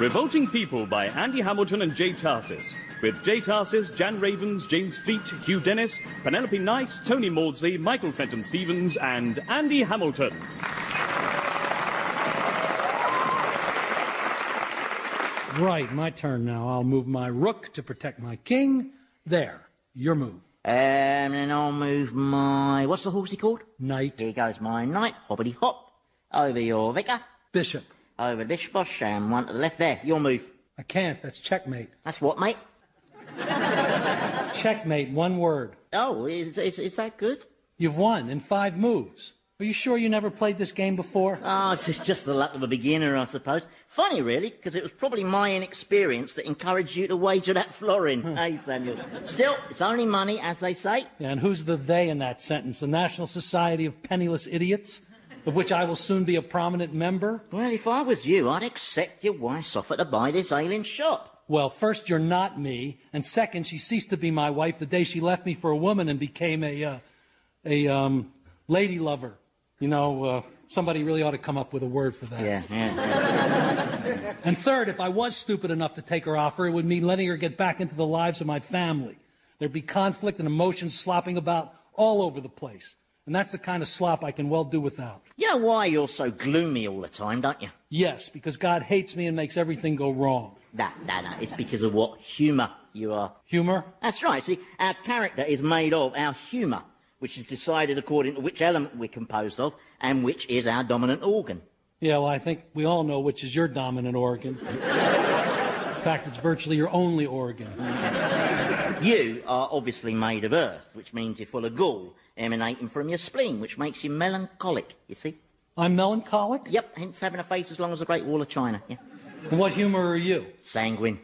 Revolting People by Andy Hamilton and Jay Tarsis. With Jay Tarsis, Jan Ravens, James Fleet, Hugh Dennis, Penelope Knight, Tony Maudsley, Michael Fenton-Stevens, and Andy Hamilton. Right, my turn now. I'll move my rook to protect my king. There, your move. And I'll move my... What's the horse he called? Knight. Here goes my knight. Hoppity hop. Over your vicar. Bishop. Over this bosh and one to the left there. Your move. I can't. That's checkmate. That's what, mate? Checkmate, one word. Oh, is that good? You've won in 5 moves. Are you sure you never played this game before? Oh, it's just the luck of a beginner, I suppose. Funny, really, because it was probably my inexperience that encouraged you to wager that florin. Hey, Samuel. Still, it's only money, as they say. Yeah, and who's the they in that sentence? The National Society of Penniless Idiots, of which I will soon be a prominent member? Well, if I was you, I'd accept your wife's offer to buy this alien shop. Well, first, you're not me, and second, she ceased to be my wife the day she left me for a woman and became a lady lover. You know, somebody really ought to come up with a word for that. Yeah. And third, if I was stupid enough to take her offer, it would mean letting her get back into the lives of my family. There'd be conflict and emotions slopping about all over the place. And that's the kind of slop I can well do without. You know why you're so gloomy all the time, don't you? Yes, because God hates me and makes everything go wrong. No. It's because of what humour you are. Humor? That's right. See, our character is made of our humour, which is decided according to which element we're composed of and which is our dominant organ. Yeah, well, I think we all know which is your dominant organ. In fact, it's virtually your only organ. You are obviously made of earth, which means you're full of gall emanating from your spleen, which makes you melancholic, you see? I'm melancholic? Yep, hence having a face as long as the Great Wall of China. Yeah. And what humour are you? Sanguine.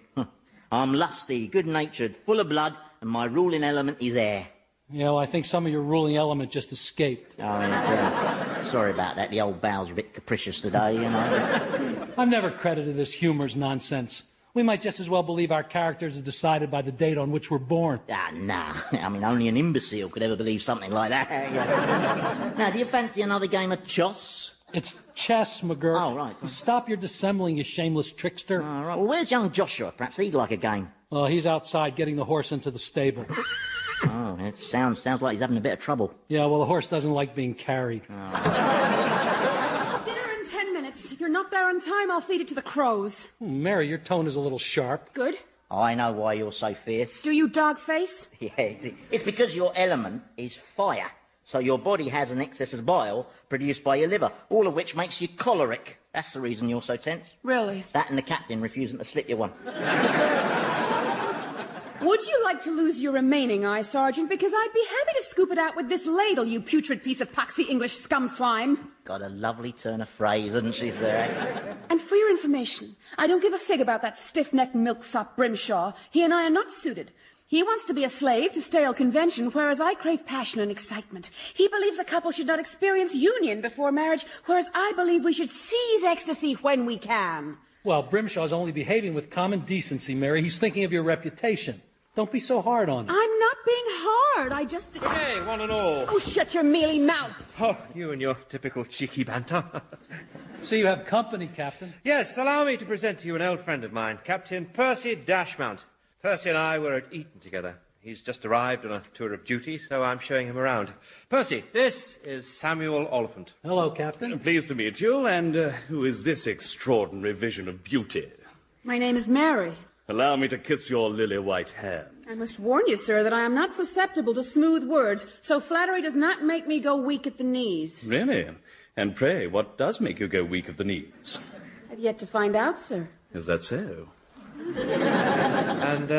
I'm lusty, good-natured, full of blood, and my ruling element is air. Yeah, well, I think some of your ruling element just escaped. Oh, yeah. Sorry about that. The old bowel's a bit capricious today, you know. I've never credited this humor's nonsense. We might just as well believe our characters are decided by the date on which we're born. Ah, nah. I mean, only an imbecile could ever believe something like that. Now, do you fancy another game of chess? It's chess, McGurk. Oh, right. Stop your dissembling, you shameless trickster. All right. Well, where's young Joshua? Perhaps he'd like a game. Oh, he's outside getting the horse into the stable. Oh, it sounds like he's having a bit of trouble. Yeah, well, the horse doesn't like being carried. Oh. Dinner in 10 minutes. If you're not there on time, I'll feed it to the crows. Mary, your tone is a little sharp. Good. I know why you're so fierce. Do you, dog face? Yeah, it's because your element is fire. So your body has an excess of bile produced by your liver, all of which makes you choleric. That's the reason you're so tense. Really? That and the captain refusing to slip you one. Would you like to lose your remaining eye, Sergeant? Because I'd be happy to scoop it out with this ladle, you putrid piece of poxy English scum slime. Got a lovely turn of phrase, hasn't she, sir? And for your information, I don't give a fig about that stiff-necked milksop Brimshaw. He and I are not suited. He wants to be a slave to stale convention, whereas I crave passion and excitement. He believes a couple should not experience union before marriage, whereas I believe we should seize ecstasy when we can. Well, Brimshaw's only behaving with common decency, Mary. He's thinking of your reputation. Don't be so hard on him. I'm not being hard. I just... Hey, one and all. Oh, shut your mealy mouth. Oh, you and your typical cheeky banter. So you have company, Captain. Yes, allow me to present to you an old friend of mine, Captain Percy Dashmount. Percy and I were at Eton together. He's just arrived on a tour of duty, so I'm showing him around. Percy, this is Samuel Oliphant. Hello, Captain. Pleased to meet you, and who is this extraordinary vision of beauty? My name is Mary. Allow me to kiss your lily-white hand. I must warn you, sir, that I am not susceptible to smooth words, so flattery does not make me go weak at the knees. Really? And pray, what does make you go weak at the knees? I've yet to find out, sir. Is that so? And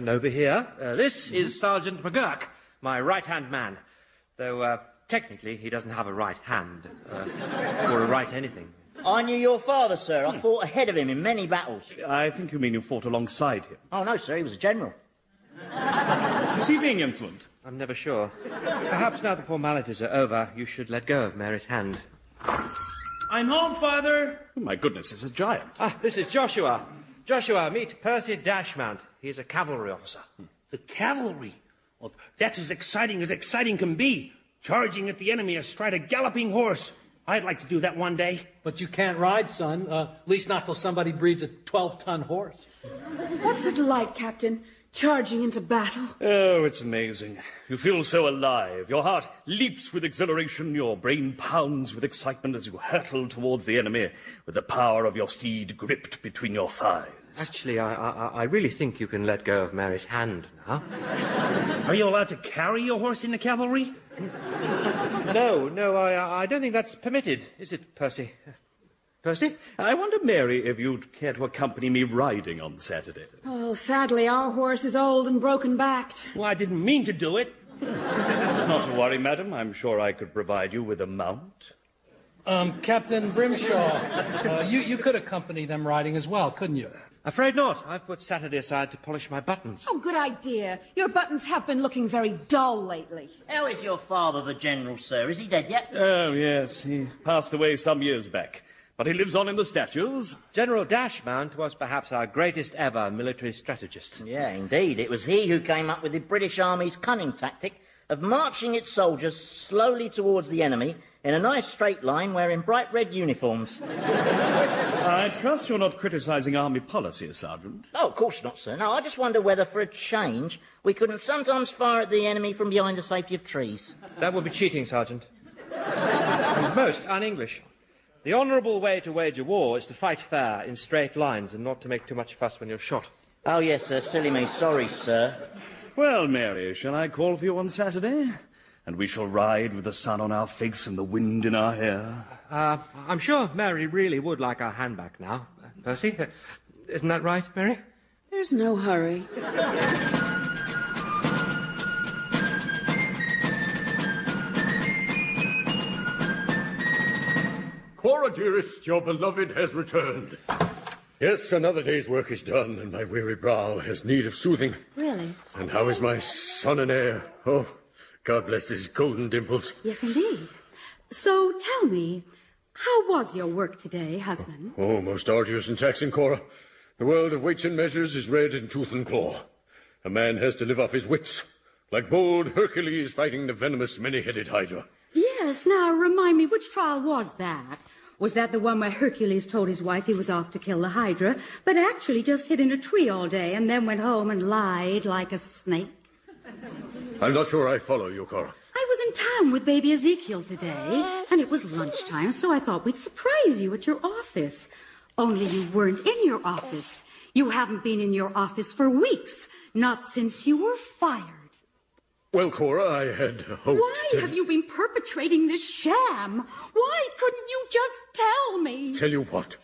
over here, this is Sergeant McGurk, my right-hand man. Though, technically, he doesn't have a right hand, or a right anything. I knew your father, sir. I fought ahead of him in many battles. I think you mean you fought alongside him. Oh, no, sir, he was a general. Is he being insolent? I'm never sure. Perhaps now the formalities are over, you should let go of Mary's hand. I'm home, Father. Oh, my goodness, it's a giant. Ah, this is Joshua. Joshua, meet Percy Dashmount. He's a cavalry officer. The cavalry. Well, that's as exciting can be. Charging at the enemy astride a galloping horse. I'd like to do that one day. But you can't ride, son. At least not till somebody breeds a 12-ton horse. What's it like, Captain, charging into battle? Oh, it's amazing. You feel so alive. Your heart leaps with exhilaration. Your brain pounds with excitement as you hurtle towards the enemy with the power of your steed gripped between your thighs. Actually, I really think you can let go of Mary's hand now. Are you allowed to carry your horse in the cavalry? No, I don't think that's permitted, is it, Percy? Percy? I wonder, Mary, if you'd care to accompany me riding on Saturday. Oh, sadly, our horse is old and broken-backed. Well, I didn't mean to do it. Not to worry, madam. I'm sure I could provide you with a mount. Captain Grimshaw, you could accompany them riding as well, couldn't you? Afraid not. I've put Saturday aside to polish my buttons. Oh, good idea. Your buttons have been looking very dull lately. How is your father, the General, sir? Is he dead yet? Oh, yes. He passed away some years back. But he lives on in the statues. General Dashmount was perhaps our greatest ever military strategist. Yeah, indeed. It was he who came up with the British Army's cunning tactic of marching its soldiers slowly towards the enemy in a nice straight line wearing bright red uniforms. I trust you're not criticising army policy, Sergeant. Oh, of course not, sir. No, I just wonder whether, for a change, we couldn't sometimes fire at the enemy from behind the safety of trees. That would be cheating, Sergeant. And most un-English. The honourable way to wage a war is to fight fair in straight lines and not to make too much fuss when you're shot. Oh, yes, sir. Silly me. Sorry, sir. Well, Mary, shall I call for you on Saturday? And we shall ride with the sun on our face and the wind in our hair. I'm sure Mary really would like our hand back now. Percy, isn't that right, Mary? There's no hurry. Cora, dearest, your beloved has returned. Yes, another day's work is done, and my weary brow has need of soothing. Really? And how is my son and heir? Oh, God bless his golden dimples. Yes, indeed. So tell me, how was your work today, husband? Oh, most arduous and taxing, Cora. The world of weights and measures is red in tooth and claw. A man has to live off his wits, like bold Hercules fighting the venomous many-headed Hydra. Yes, now remind me, which trial was that? Was that the one where Hercules told his wife he was off to kill the Hydra, but actually just hid in a tree all day and then went home and lied like a snake? I'm not sure I follow you, Cora. I was in town with baby Ezekiel today, and it was lunchtime, so I thought we'd surprise you at your office. Only you weren't in your office. You haven't been in your office for weeks, not since you were fired. Well, Cora, I had hoped... Why have you been perpetrating this sham? Why couldn't you just tell me? Tell you what,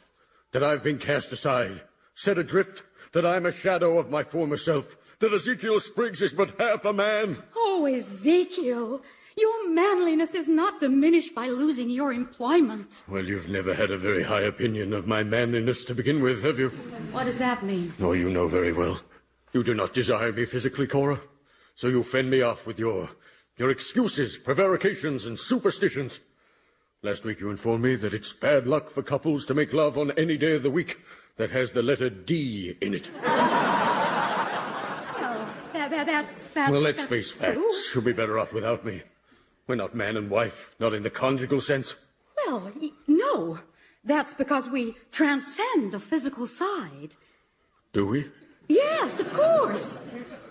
that I've been cast aside, set adrift, that I'm a shadow of my former self, that Ezekiel Spriggs is but half a man. Oh, Ezekiel, your manliness is not diminished by losing your employment. Well, you've never had a very high opinion of my manliness to begin with, have you? What does that mean? Oh, you know very well. You do not desire me physically, Cora. So you fend me off with your excuses, prevarications, and superstitions. Last week you informed me that it's bad luck for couples to make love on any day of the week that has the letter D in it. Oh, that's well, let's face facts. You'll be better off without me. We're not man and wife, not in the conjugal sense. Well, no. That's because we transcend the physical side. Do we? Yes, of course.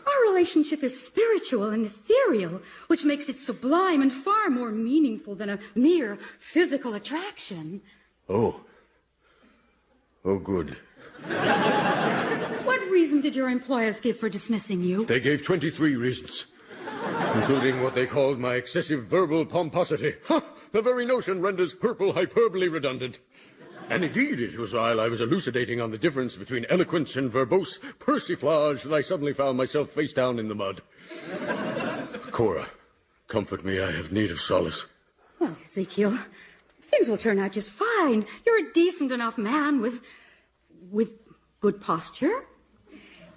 Our relationship is spiritual and ethereal, which makes it sublime and far more meaningful than a mere physical attraction. Oh. Oh, good. What reason did your employers give for dismissing you? They gave 23 reasons, including what they called my excessive verbal pomposity. Ha! The very notion renders purple hyperbole redundant. And indeed, it was while I was elucidating on the difference between eloquence and verbose persiflage that I suddenly found myself face down in the mud. Cora, comfort me. I have need of solace. Well, Ezekiel, things will turn out just fine. You're a decent enough man with good posture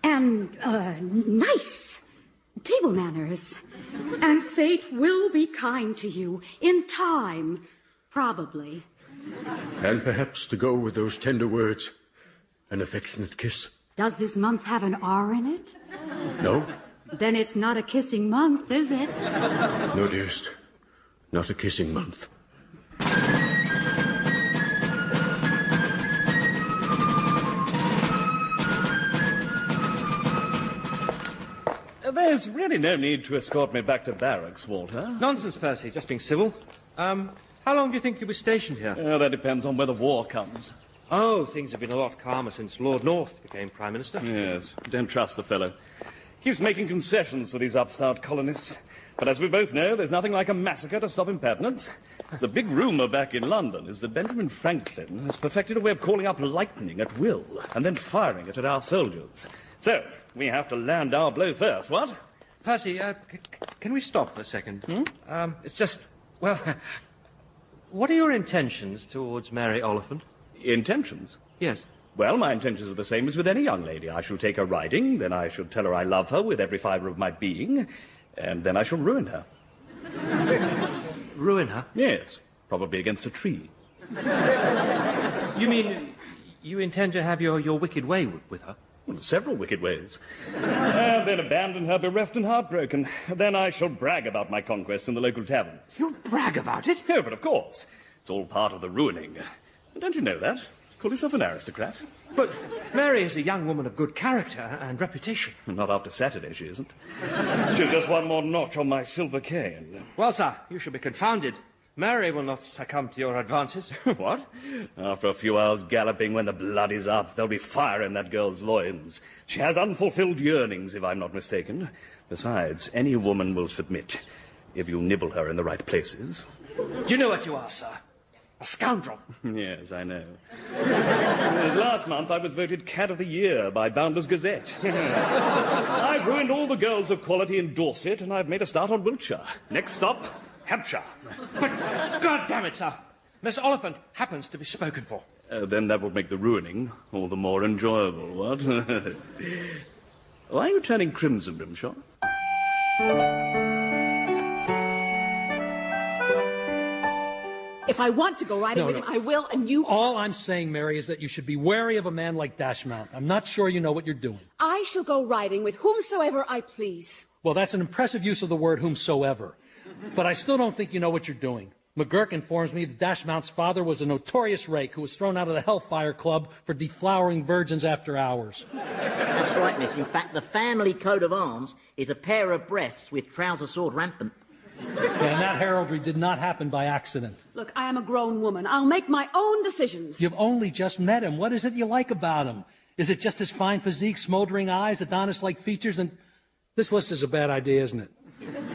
and nice table manners. And fate will be kind to you in time, probably. And perhaps to go with those tender words, an affectionate kiss. Does this month have an R in it? No? Then it's not a kissing month, is it? No, dearest. Not a kissing month. There's really no need to escort me back to barracks, Walter. Nonsense, Percy. Just being civil. How long do you think you'll be stationed here? That depends on whether war comes. Oh, things have been a lot calmer since Lord North became Prime Minister. Yes, don't trust the fellow. Keeps making concessions to these upstart colonists. But as we both know, there's nothing like a massacre to stop impertinence. The big rumour back in London is that Benjamin Franklin has perfected a way of calling up lightning at will and then firing it at our soldiers. So, we have to land our blow first, what? Percy, can we stop for a second? It's just, well, what are your intentions towards Mary Oliphant? Intentions? Yes. Well, my intentions are the same as with any young lady. I shall take her riding, then I shall tell her I love her with every fibre of my being, and then I shall ruin her. Ruin her? Yes, probably against a tree. You mean you intend to have your wicked way with her? Well, several wicked ways. And then abandon her bereft and heartbroken. Then I shall brag about my conquest in the local taverns. You'll brag about it? No, but of course. It's all part of the ruining. Don't you know that? Call yourself an aristocrat. But Mary is a young woman of good character and reputation. Not after Saturday, she isn't. She's just one more notch on my silver cane. Well, sir, you should be confounded. Mary will not succumb to your advances. What? After a few hours galloping when the blood is up, there'll be fire in that girl's loins. She has unfulfilled yearnings, if I'm not mistaken. Besides, any woman will submit, if you nibble her in the right places. Do you know what you are, sir? A scoundrel. Yes, I know. As last month, I was voted Cad of the Year by Bounders Gazette. I've ruined all the girls of quality in Dorset, and I've made a start on Wiltshire. Next stop, Hampshire. But, God damn it, sir. Miss Oliphant happens to be spoken for. Then that would make the ruining all the more enjoyable, what? Why are you turning crimson, Grimshaw? If I want to go riding with him, I will, and you... All I'm saying, Mary, is that you should be wary of a man like Dashmount. I'm not sure you know what you're doing. I shall go riding with whomsoever I please. Well, that's an impressive use of the word whomsoever. But I still don't think you know what you're doing. McGurk informs me that Dashmount's father was a notorious rake who was thrown out of the Hellfire Club for deflowering virgins after hours. That's right, miss. In fact, the family coat of arms is a pair of breasts with trouser sword rampant. Yeah, and that heraldry did not happen by accident. Look, I am a grown woman. I'll make my own decisions. You've only just met him. What is it you like about him? Is it just his fine physique, smoldering eyes, Adonis-like features, and... This list is a bad idea, isn't it?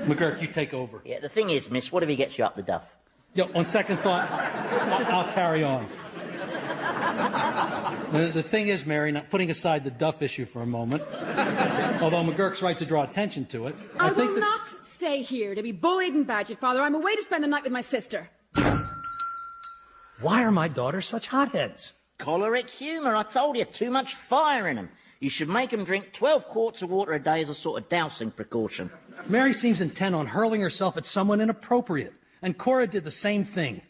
McGurk, you take over. Yeah, the thing is, miss, what if he gets you up the duff? Yo, on second thought, I'll carry on. The thing is, Mary, not putting aside the duff issue for a moment, although McGurk's right to draw attention to it, I will not stay here to be bullied and badgered, Father. I'm away to spend the night with my sister. Why are my daughters such hotheads? Choleric humour, I told you, too much fire in them. You should make them drink 12 quarts of water a day as a sort of dousing precaution. Mary seems intent on hurling herself at someone inappropriate, and Cora did the same thing.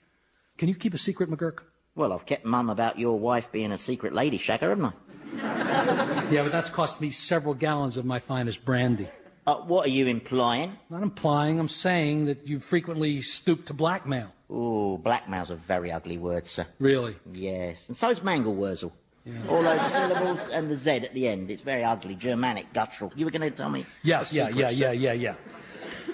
Can you keep a secret, McGurk? Well, I've kept mum about your wife being a secret lady shacker, haven't I? Yeah, but that's cost me several gallons of my finest brandy. What are you implying? Not implying, I'm saying that you frequently stoop to blackmail. Ooh, blackmail's a very ugly word, sir. Really? Yes, and so's mangelwurzel. Yeah. All those syllables and the Z at the end. It's very ugly, Germanic, guttural. You were going to tell me? Yes, yeah.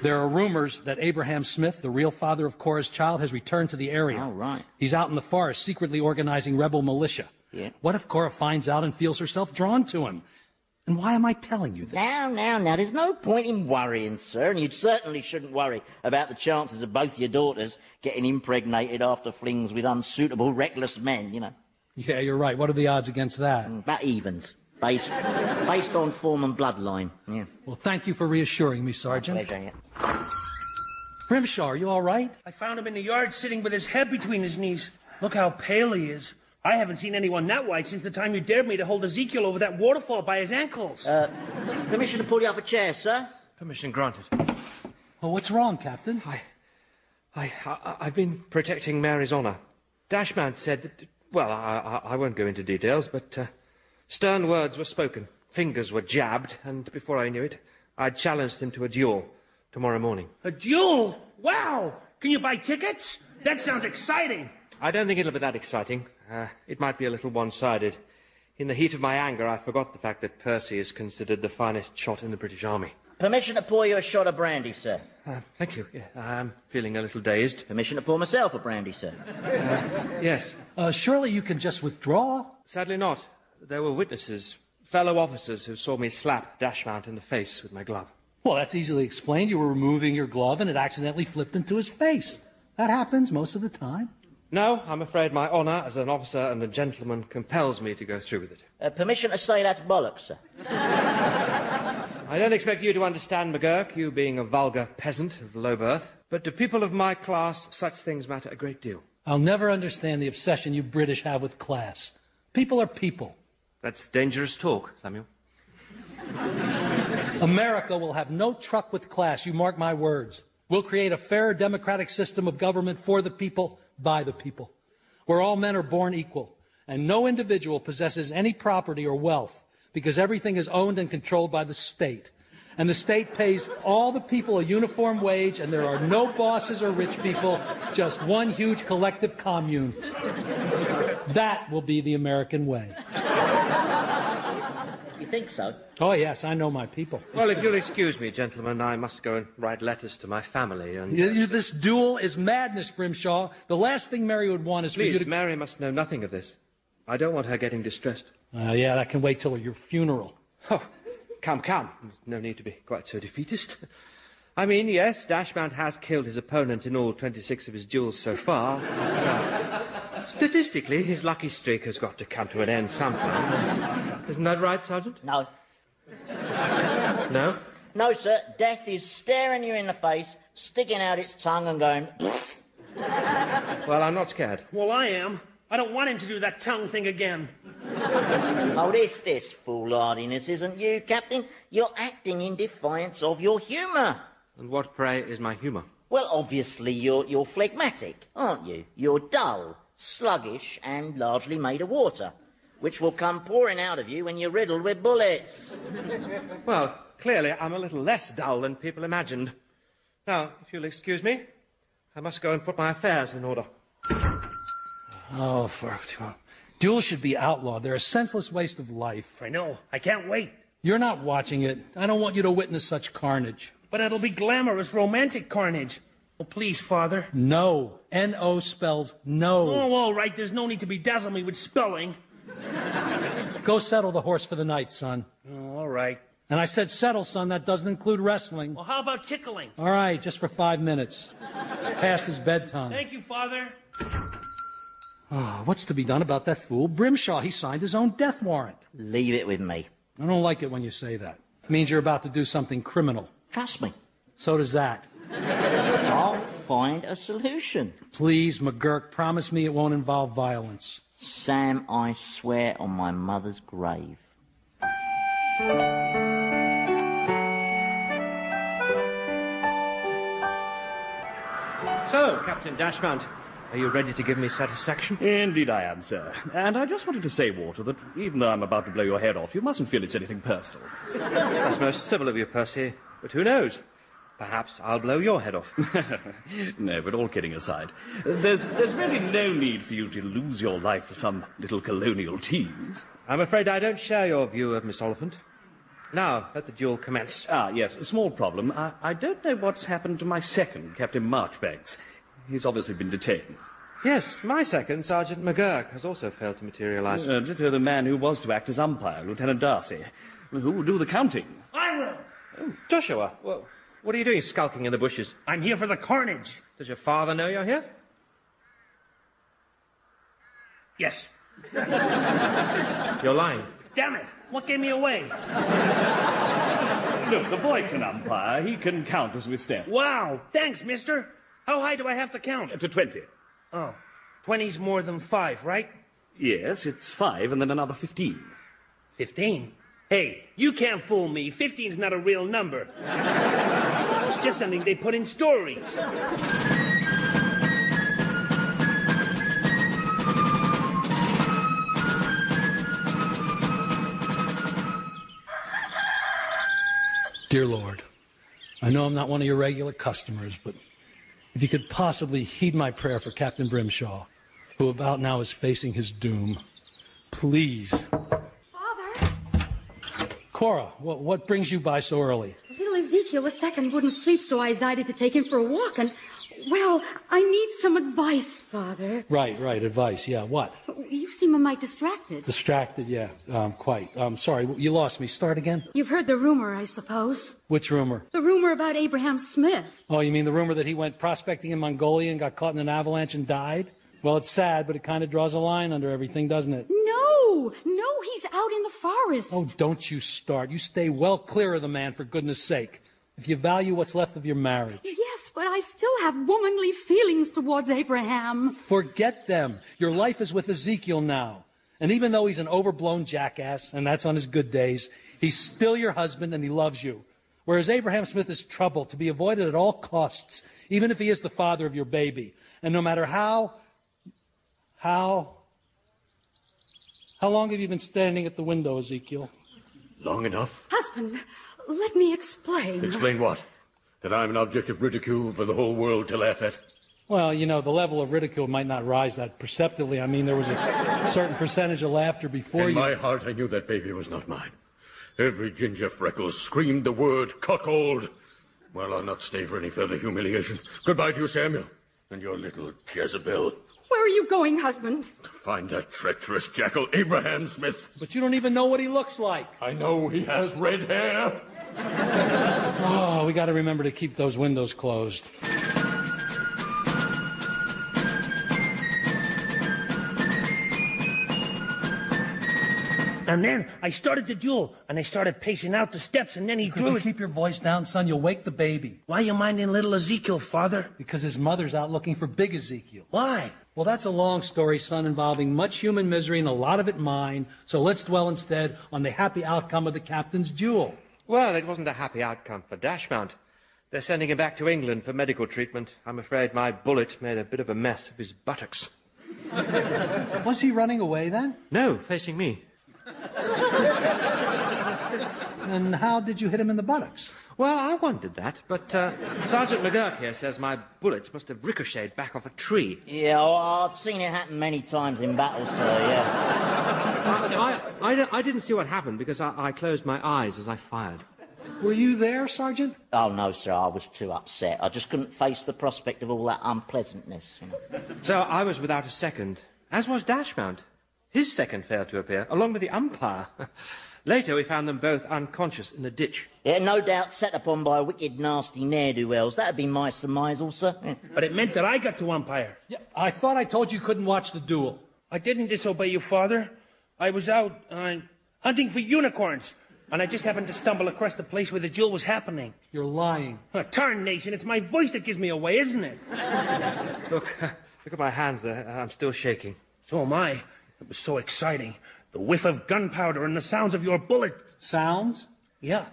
There are rumors that Abraham Smith, the real father of Cora's child, has returned to the area. Oh, right. He's out in the forest secretly organizing rebel militia. Yeah. What if Cora finds out and feels herself drawn to him? And why am I telling you this? Now, there's no point in worrying, sir, and you certainly shouldn't worry about the chances of both your daughters getting impregnated after flings with unsuitable, reckless men, you know. Yeah, you're right. What are the odds against that? About evens. Based on form and bloodline, yeah. Well, thank you for reassuring me, Sergeant. Pleasure, yeah. Grimshaw, are you all right? I found him in the yard sitting with his head between his knees. Look how pale he is. I haven't seen anyone that white since the time you dared me to hold Ezekiel over that waterfall by his ankles. Permission to pull you up a chair, sir? Permission granted. Well, what's wrong, Captain? I've been protecting Mary's honour. Dashmount said that... Well, I won't go into details, but stern words were spoken, fingers were jabbed, and before I knew it, I'd challenged him to a duel tomorrow morning. A duel? Wow! Can you buy tickets? That sounds exciting. I don't think it'll be that exciting. It might be a little one-sided. In the heat of my anger, I forgot the fact that Percy is considered the finest shot in the British Army. Permission to pour you a shot of brandy, sir. Thank you. Yeah, I'm feeling a little dazed. Permission to pour myself a brandy, sir. Yes. Surely you can just withdraw? Sadly not. There were witnesses, fellow officers, who saw me slap Dashmount in the face with my glove. Well, that's easily explained. You were removing your glove and it accidentally flipped into his face. That happens most of the time. No, I'm afraid my honour as an officer and a gentleman compels me to go through with it. Permission to say that's bollocks, sir. I don't expect you to understand, McGurk, you being a vulgar peasant of low birth. But to people of my class, such things matter a great deal. I'll never understand the obsession you British have with class. People are people. That's dangerous talk, Samuel. America will have no truck with class, you mark my words. We'll create a fair democratic system of government for the people, by the people, where all men are born equal, and no individual possesses any property or wealth, because everything is owned and controlled by the state. And the state pays all the people a uniform wage, and there are no bosses or rich people, just one huge collective commune. That will be the American way. You think so? Oh, yes, I know my people. Well, if you'll excuse me, gentlemen, I must go and write letters to my family and... This duel is madness, Grimshaw. The last thing Mary would want is for you to... Please, Mary must know nothing of this. I don't want her getting distressed. Yeah, that can wait till your funeral. Oh, come. No need to be quite so defeatist. I mean, yes, Dashmount has killed his opponent in all 26 of his duels so far. But, statistically, his lucky streak has got to come to an end sometime. Isn't that right, Sergeant? No. No? No, sir. Death is staring you in the face, sticking out its tongue and going... Well, I'm not scared. Well, I am. I don't want him to do that tongue thing again. Oh, this foolhardiness isn't you, Captain. You're acting in defiance of your humour. And what, pray, is my humour? Well, obviously you're phlegmatic, aren't you? You're dull, sluggish, and largely made of water, which will come pouring out of you when you're riddled with bullets. Well, clearly I'm a little less dull than people imagined. Now, if you'll excuse me, I must go and put my affairs in order. Oh, duels should be outlawed. They're a senseless waste of life. I know. I can't wait. You're not watching it. I don't want you to witness such carnage. But it'll be glamorous, romantic carnage. Oh, please, Father. No. N-O spells no. Oh, all right. There's no need to bedazzle me with spelling. Go settle the horse for the night, son. Oh, all right. And I said settle, son. That doesn't include wrestling. Well, how about tickling? All right, just for 5 minutes. Past his bedtime. Thank you, Father. Oh, what's to be done about that fool Grimshaw? He signed his own death warrant. Leave it with me. I don't like it when you say that. It means you're about to do something criminal. Trust me. So does that. I'll find a solution. Please, McGurk, promise me it won't involve violence. Sam, I swear on my mother's grave. So, Captain Dashmount, are you ready to give me satisfaction? Indeed I am, sir. And I just wanted to say, Walter, that even though I'm about to blow your head off, you mustn't feel it's anything personal. That's most civil of you, Percy. But who knows? Perhaps I'll blow your head off. No, but all kidding aside, there's really no need for you to lose your life for some little colonial tease. I'm afraid I don't share your view of Miss Oliphant. Now, let the duel commence. Ah, yes, a small problem. I don't know what's happened to my second, Captain Marchbanks. He's obviously been detained. Yes, my second, Sergeant McGurk, has also failed to materialise. Ditto the man who was to act as umpire, Lieutenant Darcy. Who will do the counting? I will. Oh, Joshua, well, what are you doing skulking in the bushes? I'm here for the carnage. Does your father know you're here? Yes. You're lying. Damn it. What gave me away? Look, the boy can umpire. He can count as we step. Wow. Thanks, mister. How high do I have to count? To 20. Oh, 20's more than 5, right? Yes, it's 5 and then another 15. 15? Hey, you can't fool me. 15's not a real number. It's just something they put in stories. Dear Lord, I know I'm not one of your regular customers, but if you could possibly heed my prayer for Captain Grimshaw, who about now is facing his doom, please. Father, Cora, what brings you by so early? little Ezekiel II wouldn't sleep, so I decided to take him for a walk, and, well, I need some advice, Father. Right, advice, yeah, what? You seem a mite distracted. Distracted, yeah, quite. Sorry, you lost me. Start again? You've heard the rumor, I suppose. Which rumor? The rumor about Abraham Smith. Oh, you mean the rumor that he went prospecting in Mongolia and got caught in an avalanche and died? Well, it's sad, but it kind of draws a line under everything, doesn't it? No, he's out in the forest. Oh, don't you start. You stay well clear of the man, for goodness sake. If you value what's left of your marriage. Yes, but I still have womanly feelings towards Abraham. Forget them. Your life is with Ezekiel now. And even though he's an overblown jackass, and that's on his good days, he's still your husband and he loves you. Whereas Abraham Smith is trouble, to be avoided at all costs, even if he is the father of your baby. And no matter how long have you been standing at the window, Ezekiel? Long enough. Husband, let me explain. Explain what? That I'm an object of ridicule for the whole world to laugh at? Well, you know, the level of ridicule might not rise that perceptibly. I mean, there was a certain percentage of laughter before In my heart, I knew that baby was not mine. Every ginger freckle screamed the word cuckold. Well, I'll not stay for any further humiliation. Goodbye to you, Samuel, and your little Jezebel. Where are you going, husband? To find that treacherous jackal, Abraham Smith. But you don't even know what he looks like. I know he has red hair. Oh, we got to remember to keep those windows closed. And then I started the duel, and I started pacing out the steps, and then he Could drew you it. keep your voice down, son? You'll wake the baby. Why you minding little Ezekiel, Father? Because his mother's out looking for big Ezekiel. Why? Well, that's a long story, son, involving much human misery and a lot of it mine. So let's dwell instead on the happy outcome of the captain's duel. Well, it wasn't a happy outcome for Dashmount. They're sending him back to England for medical treatment. I'm afraid my bullet made a bit of a mess of his buttocks. Was he running away then? No, facing me. And how did you hit him in the buttocks? Well, I wondered that, but Sergeant McGurk here says my bullet must have ricocheted back off a tree. Yeah, well, I've seen it happen many times in battle, sir, yeah. I didn't see what happened because I closed my eyes as I fired. Were you there, Sergeant? Oh, no, sir, I was too upset. I just couldn't face the prospect of all that unpleasantness, you know. So I was without a second, as was Dashmount. His second failed to appear, along with the umpire. Later, we found them both unconscious in the ditch. Yeah, no doubt set upon by wicked, nasty ne'er-do-wells. That'd be my surmise, also. Yeah. But it meant that I got to umpire. Yeah, I thought I told you couldn't watch the duel. I didn't disobey you, Father. I was out hunting for unicorns, and I just happened to stumble across the place where the duel was happening. You're lying. Tarnation, it's my voice that gives me away, isn't it? Look at my hands there. I'm still shaking. So am I. It was so exciting. The whiff of gunpowder and the sounds of your bullet. Sounds? Yeah,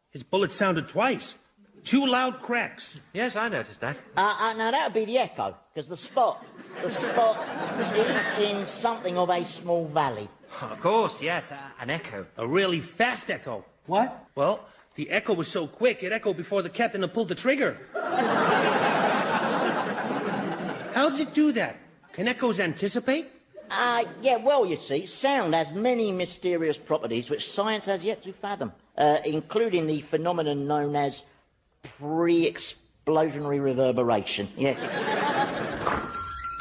his bullet sounded twice. 2 loud cracks. Yes, I noticed that. Now, that would be the echo, because the spot is in something of a small valley. Of course, yes, an echo. A really fast echo. What? Well, the echo was so quick, it echoed before the captain had pulled the trigger. How does it do that? Can echoes anticipate? Yeah, well, you see, sound has many mysterious properties which science has yet to fathom, including the phenomenon known as pre-explosionary reverberation. Yeah.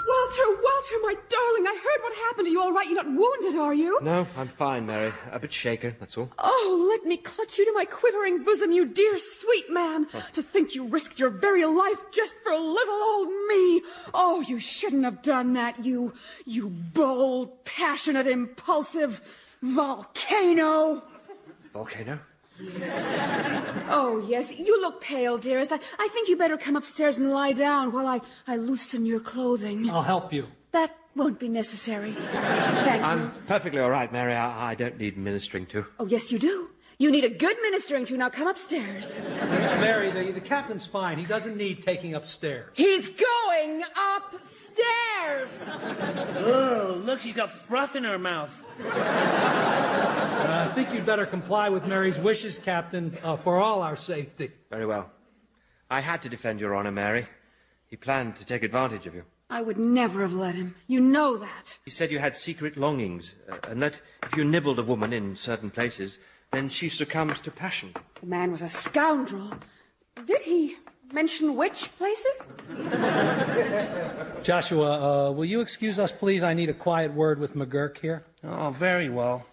Walter, my darling, I heard what happened to you, all right? You're not wounded, are you? No, I'm fine, Mary. A bit shaken, that's all. Oh, let me clutch you to my quivering bosom, you dear, sweet man. To think you risked your very life just for little old me. Oh, you shouldn't have done that, you bold, passionate, impulsive volcano. Volcano? Oh, yes. You look pale, dearest. I think you better come upstairs and lie down while I loosen your clothing. I'll help you. That won't be necessary. Thank you. I'm perfectly all right, Mary. I don't need ministering to. Oh, yes, you do. You need a good ministering to. Now come upstairs. Mary, the captain's fine. He doesn't need taking upstairs. He's going upstairs. Oh, look, she's got froth in her mouth. I think you'd better comply with Mary's wishes, Captain, for all our safety. Very well. I had to defend your honor, Mary. He planned to take advantage of you. I would never have let him. You know that. He said you had secret longings, and that if you nibbled a woman in certain places, Then she succumbs to passion. The man was a scoundrel. Did he mention which places? Joshua, will you excuse us, please? I need a quiet word with McGurk here. Oh, very well.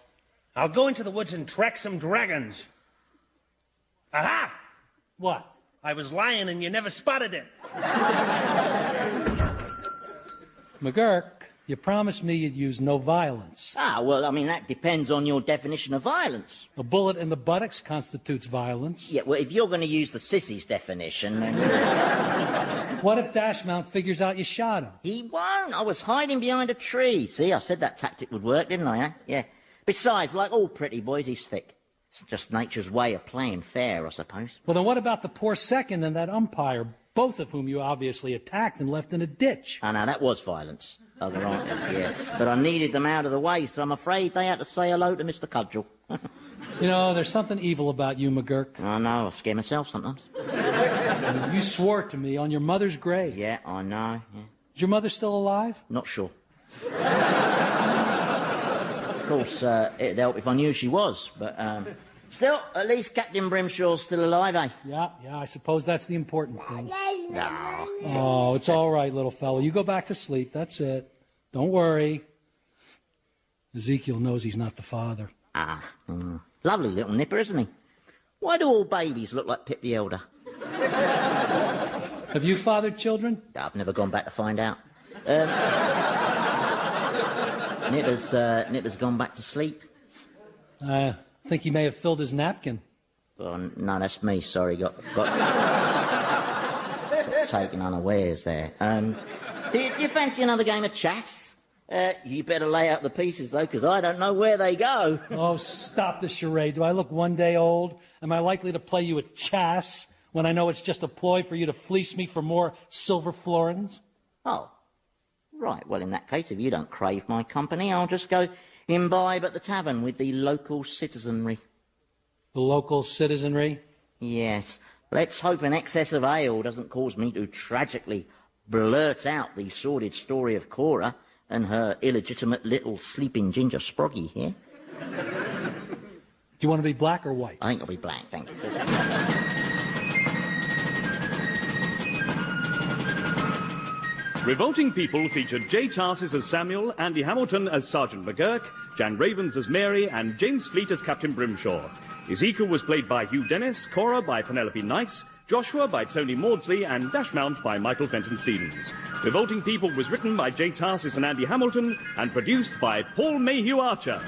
I'll go into the woods and track some dragons. Aha! What? I was lying and you never spotted it. McGurk, you promised me you'd use no violence. Ah, well, I mean, that depends on your definition of violence. A bullet in the buttocks constitutes violence. Yeah, well, if you're going to use the sissy's definition, then... What if Dashmount figures out you shot him? He won't. I was hiding behind a tree. See, I said that tactic would work, didn't I, eh? Yeah. Besides, like all pretty boys, he's thick. It's just nature's way of playing fair, I suppose. Well, then what about the poor second and that umpire, both of whom you obviously attacked and left in a ditch? Oh, no, that was violence. Oh, granted, yes. But I needed them out of the way, so I'm afraid they had to say hello to Mr. Cudgel. You know, there's something evil about you, McGurk. I know, I scare myself sometimes. You swore to me on your mother's grave. Yeah, I know, yeah. Is your mother still alive? Not sure. Of course, it'd help if I knew she was, but, still, at least Captain Brimshaw's still alive, eh? Yeah, I suppose that's the important thing. No. Oh, it's all right, little fellow. You go back to sleep, that's it. Don't worry. Ezekiel knows he's not the father. Lovely little nipper, isn't he? Why do all babies look like Pip the Elder? Have you fathered children? I've never gone back to find out. Nipper's gone back to sleep. I think he may have filled his napkin. Oh, no, that's me. Sorry, got taken unawares there. Do you fancy another game of chess? You better lay out the pieces, though, because I don't know where they go. Oh, stop the charade. Do I look one day old? Am I likely to play you at chess when I know it's just a ploy for you to fleece me for more silver florins? Oh, right. Well, in that case, if you don't crave my company, I'll just go imbibe at the tavern with the local citizenry. The local citizenry? Yes. Let's hope an excess of ale doesn't cause me to tragically blurt out the sordid story of Cora and her illegitimate little sleeping ginger sproggy here. Do you want to be black or white? I think I'll be black, thank you. Revolting People featured Jay Tarsis as Samuel, Andy Hamilton as Sergeant McGurk, Jan Ravens as Mary, and James Fleet as Captain Brimshaw. Ezekiel was played by Hugh Dennis, Cora by Penelope Nice, Joshua by Tony Maudsley, and Dashmount by Michael Fenton Stevens. Revolting People was written by Jay Tarsis and Andy Hamilton, and produced by Paul Mayhew Archer.